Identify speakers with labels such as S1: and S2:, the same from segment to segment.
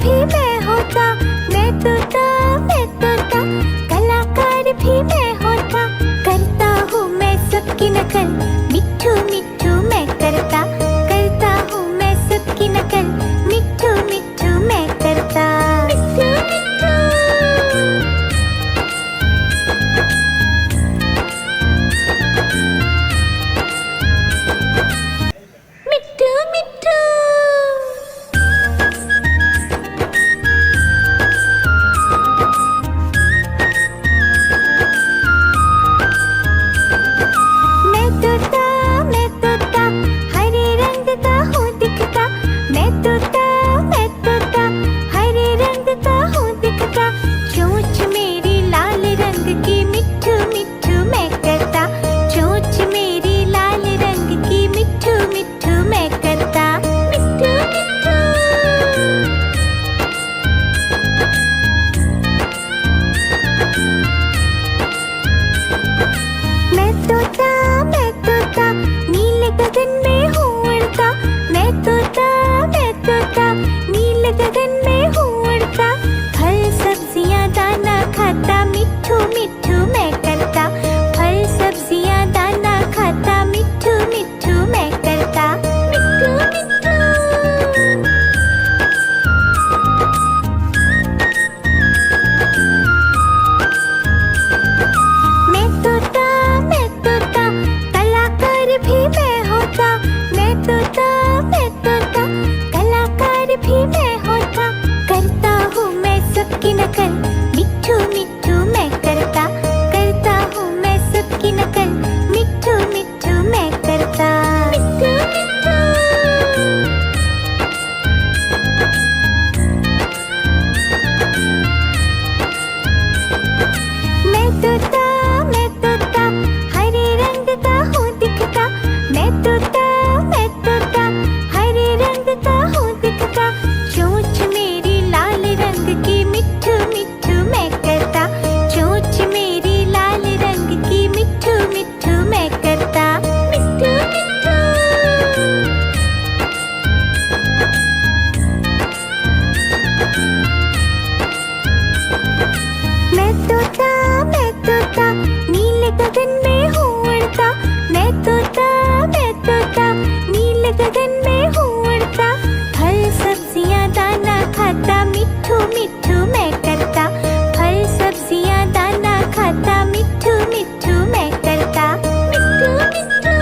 S1: भी मैं होता, मैं तोता, मैं तोता, कलाकार भी मैं होता। करता हूँ मैं सबकी नकल, मिट्ठू मिट्ठू मैं करता हूँ मैं सबकी नकल, मिट्ठू मिट्ठू मैं करता। मिट्ठू मिट्ठू मिट्ठू मिट्ठू। मैं तोता, हरे रंग का हूँ दिखता। मैं तोता, हरे रंग का हूँ दिखता। चोंच मेरी लाल रंग की, मिट्ठू मिट्ठू मैं करता। चोंच मेरी लाल रंग की, मिट्ठू मिट्ठू मैं करता। मिट्ठू मिट्ठू। मैं तोता, नीले गगन में हूँ उड़ता। मैं तोता, नीले गगन में हूँ उड़ता। फल सब्जियाँ दाना खाता, मिट्ठू मिट्ठू मैं करता। फल सब्जियाँ दाना खाता, मिट्ठू मिट्ठू मैं करता। मिट्ठू मिट्ठू। मैं तोता, कलाकार भी मैं होता। मैं तोता, कलाकार भी मैं होता। करता हूँ मैं सबकी नकल, मिट्ठू मिट्ठू मैं करता हूँ मैं सबकी नकल, मिट्ठू मिट्ठू मैं करता। मिट्ठू मिट्ठू। मैं तोता, हरे रंग का हूँ दिखता। मैं तोता, हरे रंग का हूँ दिखता। चोंच मेरी लाल रंग की, मिट्ठू मिट्ठू मैं करता। चोंच मेरी लाल रंग की, मिट्ठू मिट्ठू मैं करता। मिट्ठू मिट्ठू। मैं तोता, नीले गगन में हूँ उड़ता। मैं तोता, नीले गगन में हूँ उड़ता। फल सब्जियाँ दाना खाता, मिट्ठू मिट्ठू मैं करता। फल सब्जियाँ दाना खाता, मिट्ठू मिट्ठू मैं करता। मिट्ठू मिट्ठू।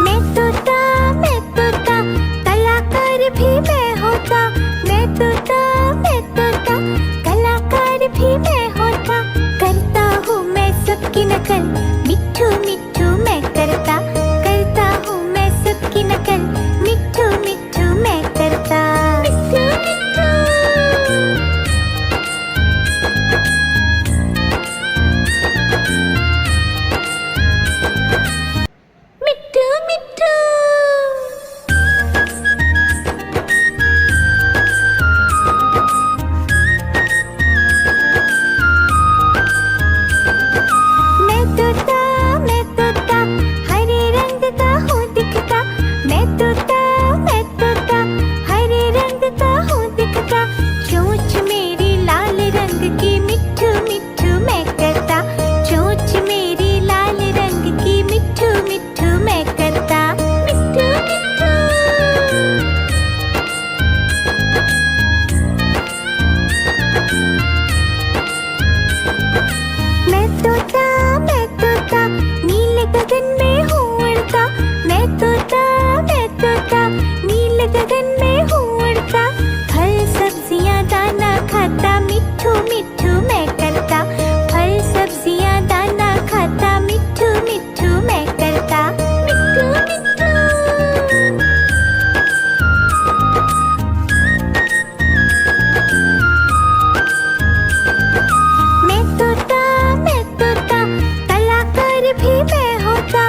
S1: मैं तोता, कलाकार भी मैं होता। मैं तोता, कलाकार भी मैं होता। करता हूँ मैं सबकी नकल, मिट्ठू मिट्ठू मैं करता हूँ मैं सबकी नकल, मिट्ठू मिट्ठू मैं करता। मिट्ठू मिट्ठू। मिट्ठू मिट्ठू। मैं तोता, हरे रंग का हूँ दिखता। मैं तोता, हरे रंग का हूँ दिखता। चोंच मेरी लाल रंग की, मिट्ठू मिट्ठू मैं करता। चोंच मेरी लाल रंग की, मिट्ठू मिट्ठू मैं करता। मिट्ठू मिट्ठू। मैं तोता, नीले गगन में हूँ उड़ता। मैं तोता, नीले गगन में हूँ उड़ता। फल सब्जियाँ दाना खाता, मिट्ठू मिट्ठू मैं करता। फल सब्जियाँ दाना खाता, मिट्ठू मिट्ठू मैं करता। मिट्ठू मिट्ठू। मैं तोता, कलाकार भी मैं होता।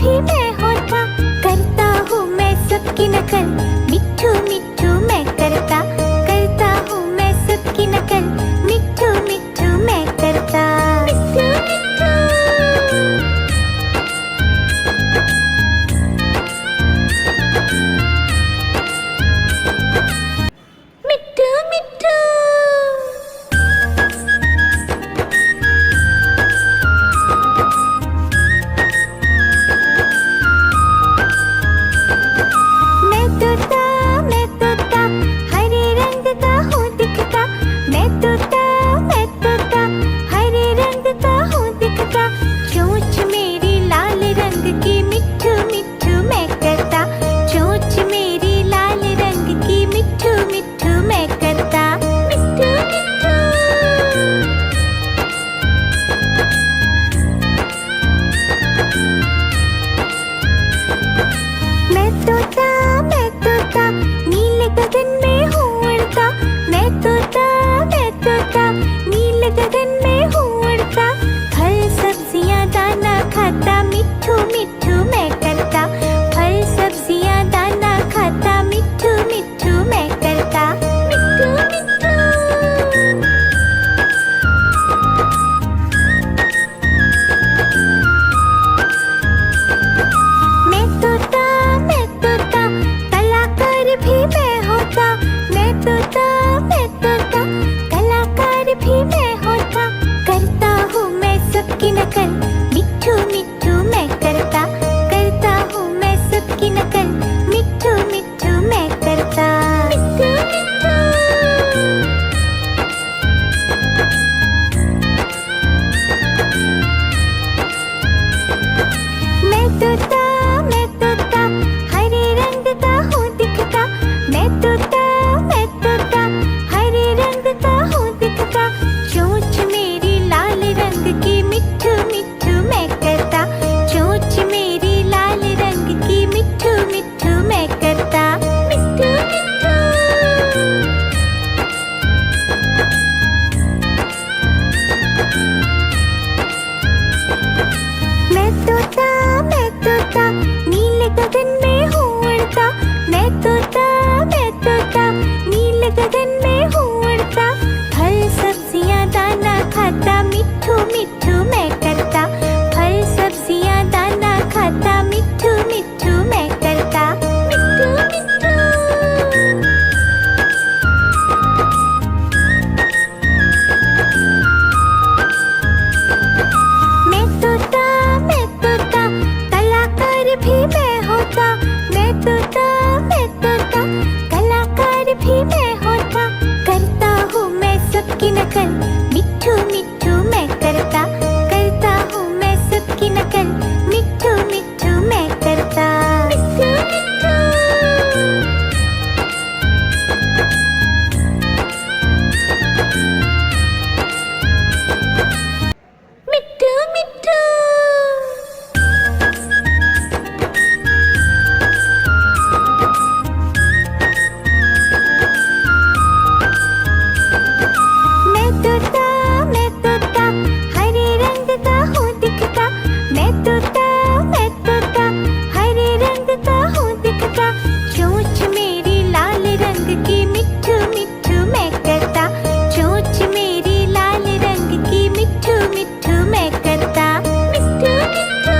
S1: भी मैं होता, करता हूँ मैं सबकी नकल, मिट्ठू मिट्ठू मैं करता हूँ मैं सबकी नकल, मिट्ठू मिट्ठू मैं करता। मिट्ठू मिट्ठू मैं तोता हरे रंग का हूँ दिखता, मैं तोता हरे रंग का हूँ दिखता, चोंच मेरी लाल रंग की, मिट्ठू मिट्ठू मैं करता, चोंच मेरी लाल रंग की, मिट्ठू मिट्ठू मैं करता। मिट्ठू मिट्ठू मैं तोता नीले गगन में हूँ उड़ता, मैं तोता नीले गगन में हूँ उड़ता, फल सब्जियाँ दाना खाता, मिट्ठू मिट्ठू मैं करता, फल सब्जियाँ दाना खाता, मिट्ठू मिट्ठू मैं करता। मिट्ठू मिट्ठू मैं तोता कलाकार भी मैं होता, मैं तोता कलाकार भी मैं होता, करता हूँ मैं सबकी नकल, मिट्ठू मिट्ठू मैं करता हूँ मैं सबकी नकल, मिट्ठू मिट्ठू मैं करता। मिट्ठू मिट्ठू मैं तोता हरे रंग का हूँ दिखता, मैं तोता हरे रंग का हूँ दिखता, चोंच मेरी लाल रंग की, मिट्ठू मिट्ठू मैं करता, चोंच मेरी लाल रंग की, मिट्ठू मिट्ठू मैं करता। मिट्ठू मिट्ठू मैं तोता नीले गगन में हूँ उड़ता, मैं तोता नीले गगन में हूँ उड़ता, फल सब्जियाँ दाना खाता, मिट्ठू मिट्ठू मैं करता, फल सब्जियाँ दाना खाता, मिट्ठू मिट्ठू मैं करता। मिट्ठू मिट्ठू मैं तोता कलाकार भी मैं होता, मैं तोता कलाकार भी मैं होता, करता हूँ मैं सबकी नकल, मिट्ठू मिट्ठू मैं करता हूँ मैं सबकी नकल, मिट्ठू मिट्ठू मैं करता। मिट्ठू मिट्ठू मिट्ठू मिट्ठू मैं तोता हरे रंग का हूँ दिखता, मैं तोता हरे रंग का हूँ दिखता, चोंच मेरी लाल रंग की, मिट्ठू मिट्ठू मैं करता, चोंच मेरी लाल रंग की, मिट्ठू मिट्ठू मैं करता। मिट्ठू मिट्ठू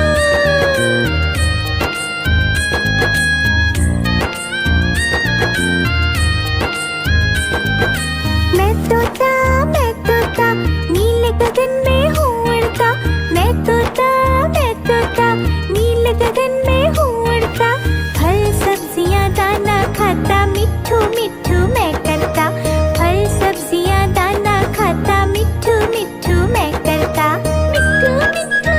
S1: मैं तोता नीले गगन में हूँ उड़ता, मैं तोता नीले गगन में हूँ उड़ता, फल सब्जियाँ दाना खाता, मिट्ठू मिट्ठू मैं करता, फल सब्जियाँ दाना खाता, मिट्ठू मिट्ठू मैं करता। मिट्ठू मिट्ठू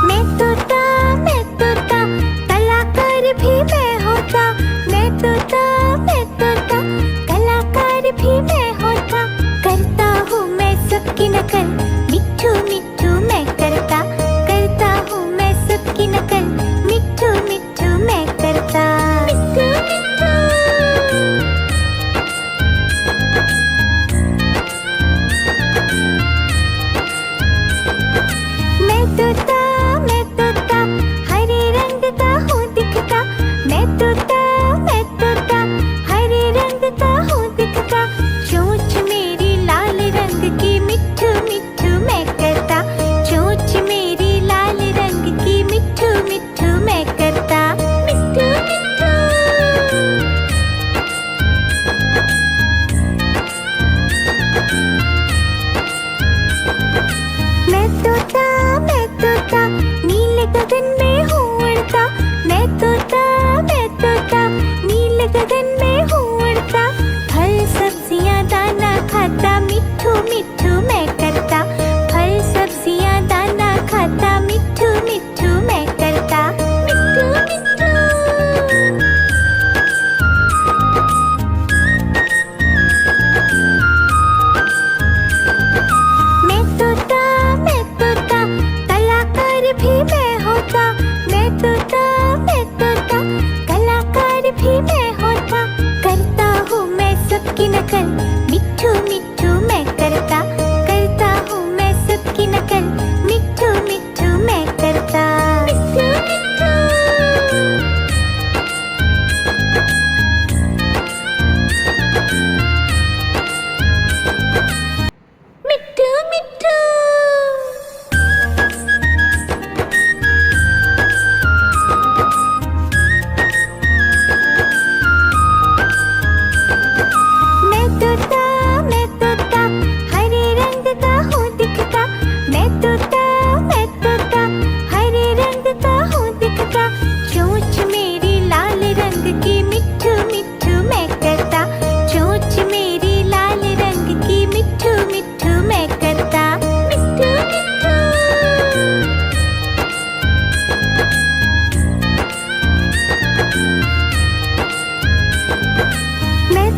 S1: मैं तोता कलाकार भी मैं होता, मैं तोता कलाकार भी मैं होता, नकल, मिट्ठू मिट्ठू मैं करता, करता हूँ मैं सबकी नकल, मिट्ठू मिट्ठू मैं करता। मिट्ठू मिट्ठू मिट्ठू मिट्ठू। मैं तोता हरे रंग का हूँ दिखता, मैं तोता हरे रंग का हूँ दिखता, चोंच मेरी लाल रंग की, मिट्ठू मिट्ठू मैं करता, चोंच मेरी लाल रंग की, मिट्ठू मिट्ठू मैं करता। मिट्ठू मिट्ठू मैं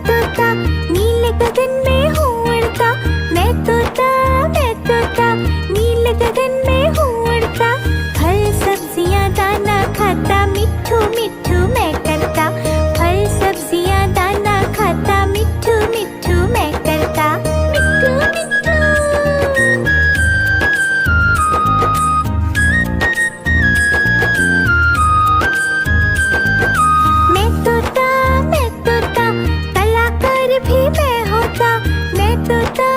S1: तोता नीले गगन में हूँ उड़ता, मैं तोता नीले गगन में हूँ उड़ता, फल सब्जियाँ दाना खाता, मिट्ठू मिट्ठू मैं करता, फल सब्जियाँ दाना खाता, मिट्ठू मिट्ठू मैं करता। मिट्ठू मिट्ठू मैं तोता कलाकार भी मैं होता, मैं तोता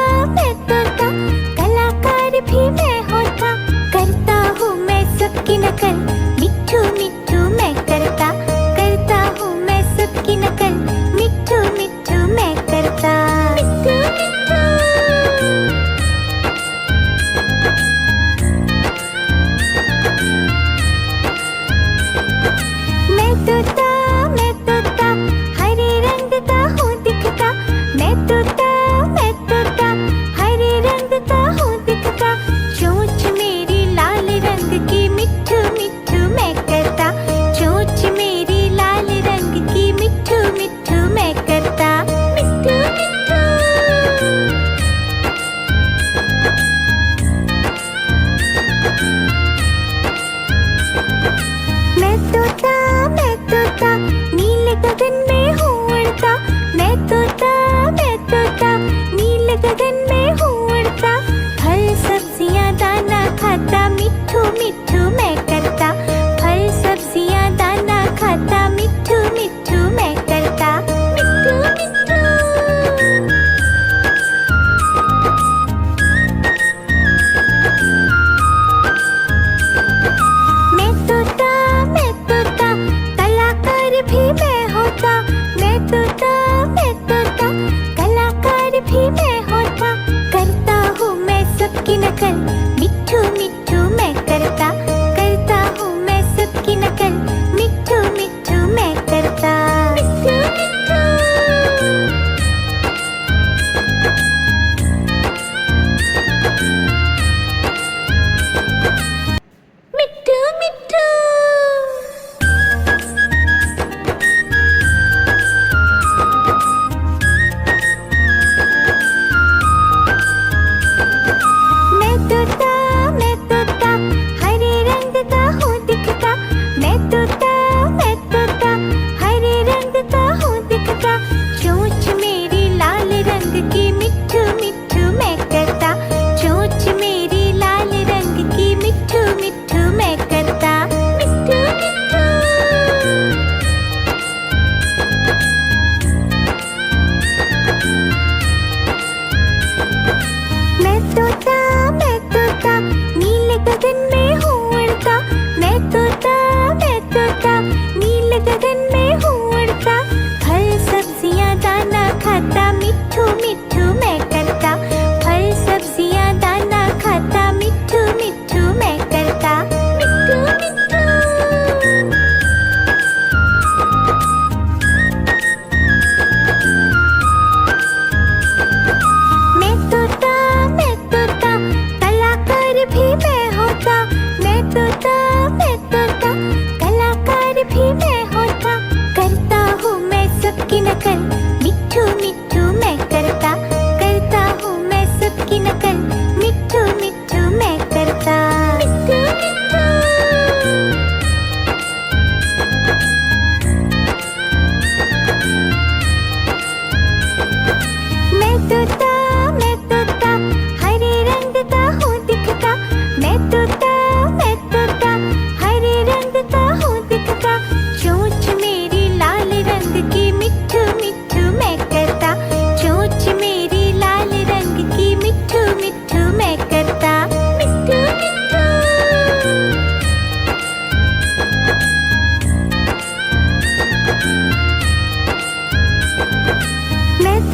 S1: कलाकार भी मैं होता, करता हूँ मैं सबकी नकल, मिट्ठू मिट्ठू मैं करता, करता हूँ मैं सबकी नकल, मिट्ठू मिट्ठू मैं करता। मिट्ठू मिट्ठू मैं तोता हरे रंग का हूँ दिखता, मैं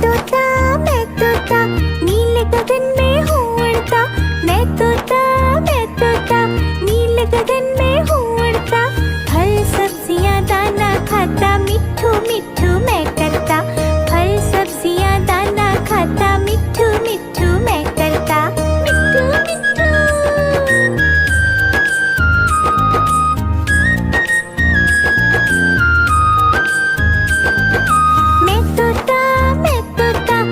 S1: मैं तोता नीले गगन में हूँ उड़ता। मैं तोता नीले गगन में हूँ उड़ता। फल सब्जियाँ दाना खाता, मिट्ठू मिट्ठू मैं करता। फल सब्जियाँ दाना खाता, मिट्ठू मिट्ठू मैं करता। मिट्ठू मिट्ठू। मैं तोता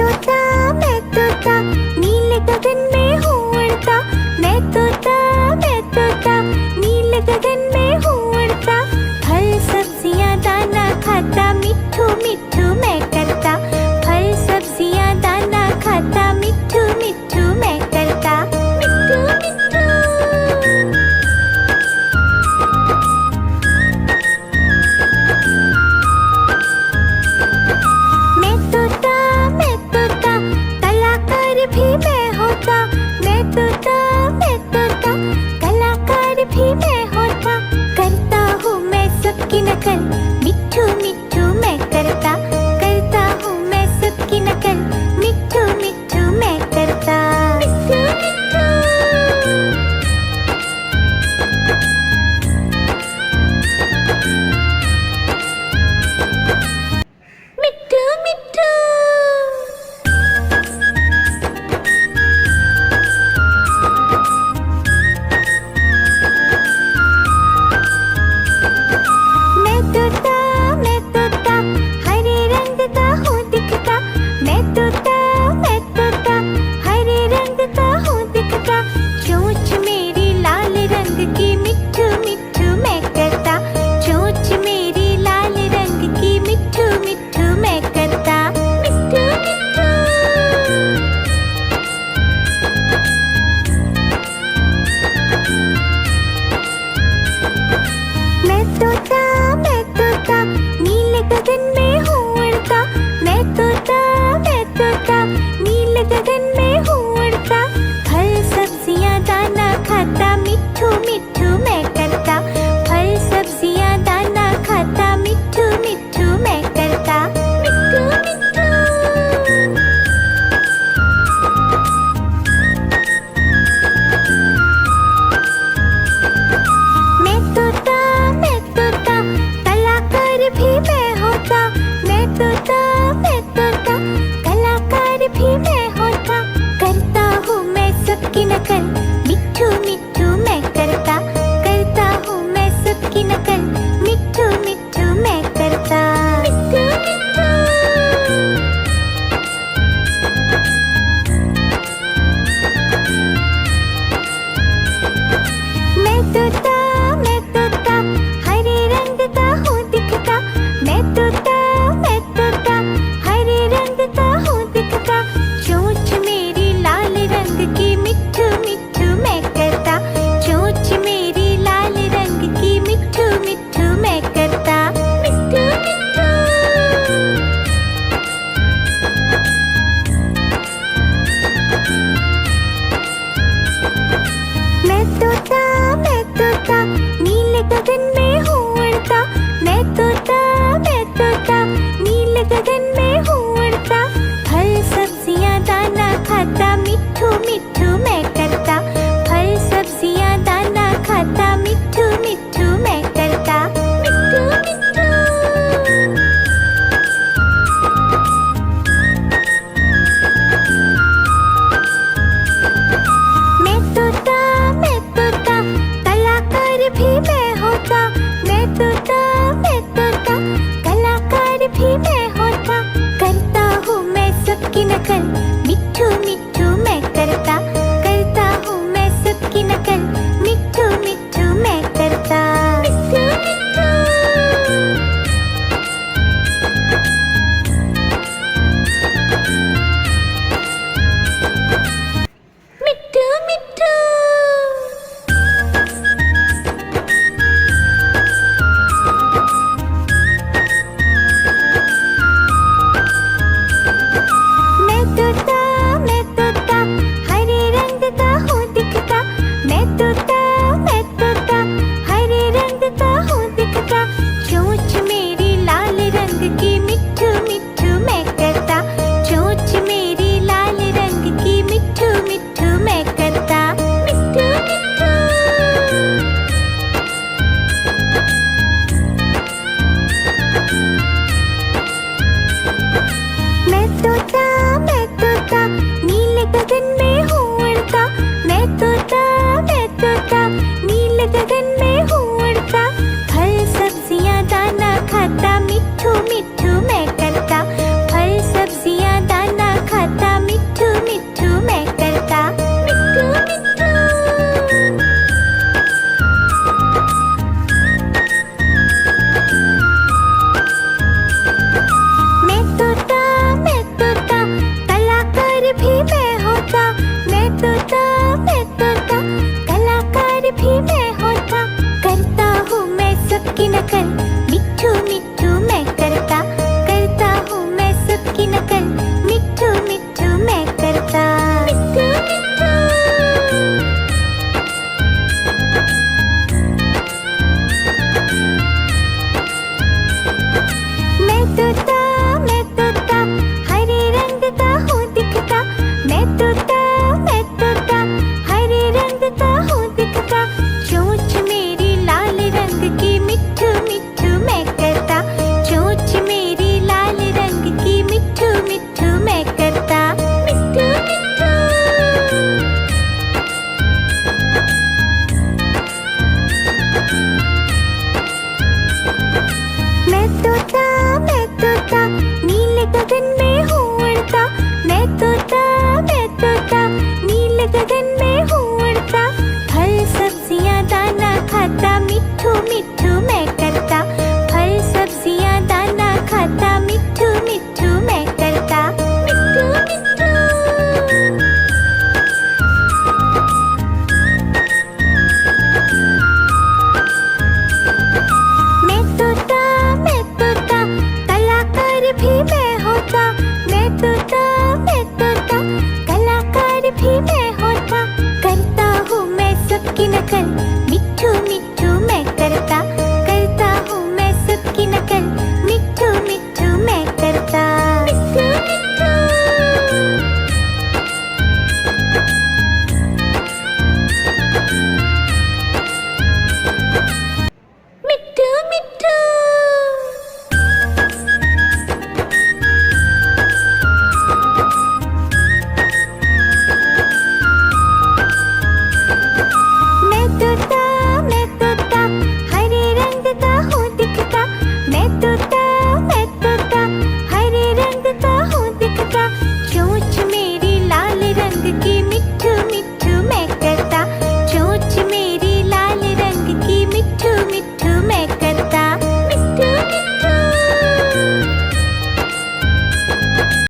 S1: तोता